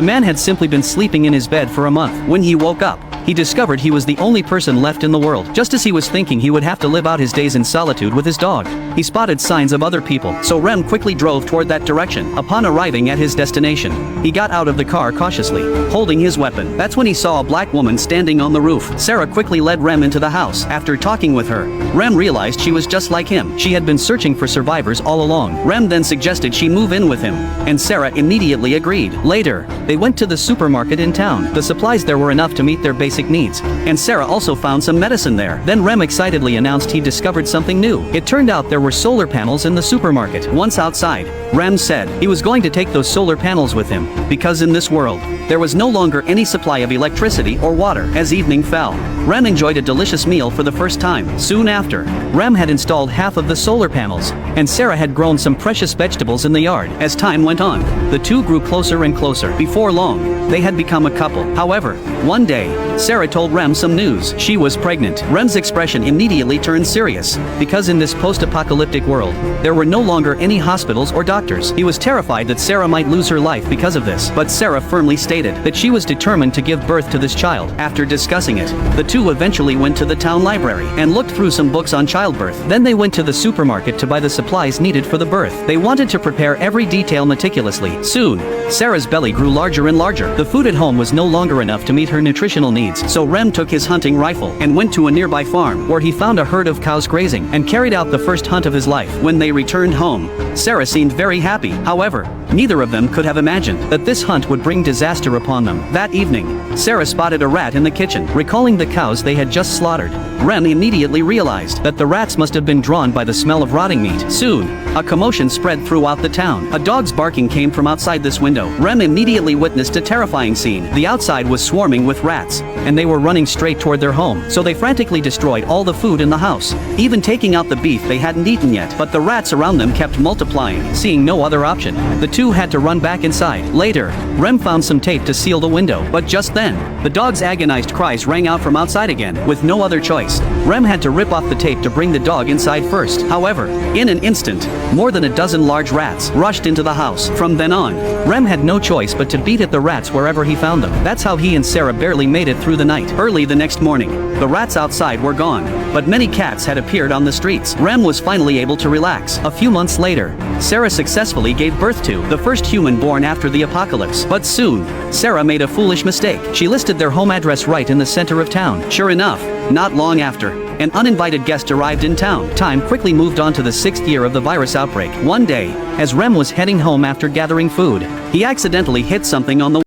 The man had simply been sleeping in his bed for a month. When he woke up, he discovered he was the only person left in the world. Just as he was thinking he would have to live out his days in solitude with his dog, he spotted signs of other people, so Rem quickly drove toward that direction. Upon arriving at his destination, he got out of the car cautiously, holding his weapon. That's when he saw a black woman standing on the roof. Sarah quickly led Rem into the house. After talking with her, Rem realized she was just like him. She had been searching for survivors all along. Rem then suggested she move in with him, and Sarah immediately agreed. Later, they went to the supermarket in town. The supplies there were enough to meet their basic needs, and Sarah also found some medicine there. Then Rem excitedly announced he discovered something new. It turned out there were solar panels in the supermarket. Once outside, Rem said he was going to take those solar panels with him, because in this world, there was no longer any supply of electricity or water. As evening fell, Rem enjoyed a delicious meal for the first time. Soon after, Rem had installed half of the solar panels, and Sarah had grown some precious vegetables in the yard. As time went on, the two grew closer and closer. Before long, they had become a couple. However, one day, Sarah told Rem some news. She was pregnant. Rem's expression immediately turned serious, because in this post-apocalyptic world, there were no longer any hospitals or doctors. He was terrified that Sarah might lose her life because of this, but Sarah firmly stated that she was determined to give birth to this child. After discussing it, the two eventually went to the town library and looked through some books on childbirth. Then they went to the supermarket to buy the supplies needed for the birth. They wanted to prepare every detail meticulously. Soon, Sarah's belly grew larger and larger. The food at home was no longer enough to meet her nutritional needs, so Rem took his hunting rifle and went to a nearby farm where he found a herd of cows grazing and carried out the first hunt of his life. When they returned home, Sarah seemed very happy. However, neither of them could have imagined that this hunt would bring disaster upon them. That evening, Sarah spotted a rat in the kitchen. Recalling the cows they had just slaughtered, Rem immediately realized that the rats must have been drawn by the smell of rotting meat. Soon, a commotion spread throughout the town. A dog's barking came from outside this window. Rem immediately witnessed a terrifying scene. The outside was swarming with rats, and they were running straight toward their home, so they frantically destroyed all the food in the house, even taking out the beef they hadn't eaten yet. But the rats around them kept multiplying. Seeing no other option, the two had to run back inside. Later, Rem found some tape to seal the window, but just then, the dog's agonized cries rang out from outside again. With no other choice, Rem had to rip off the tape to bring the dog inside first. However, in an instant, more than a dozen large rats rushed into the house. From then on, Rem had no choice but to beat at the rats wherever he found them. That's how he and Sarah barely made it through the night. Early the next morning, the rats outside were gone, but many cats had appeared on the streets. Rem was finally able to relax. A few months later, Sarah successfully gave birth to the first human born after the apocalypse. But soon, Sarah made a foolish mistake. She listed their home address right in the center of town. Sure enough, not long after, an uninvited guest arrived in town. Time quickly moved on to the 6th year of the virus outbreak. One day, as Rem was heading home after gathering food, he accidentally hit something on the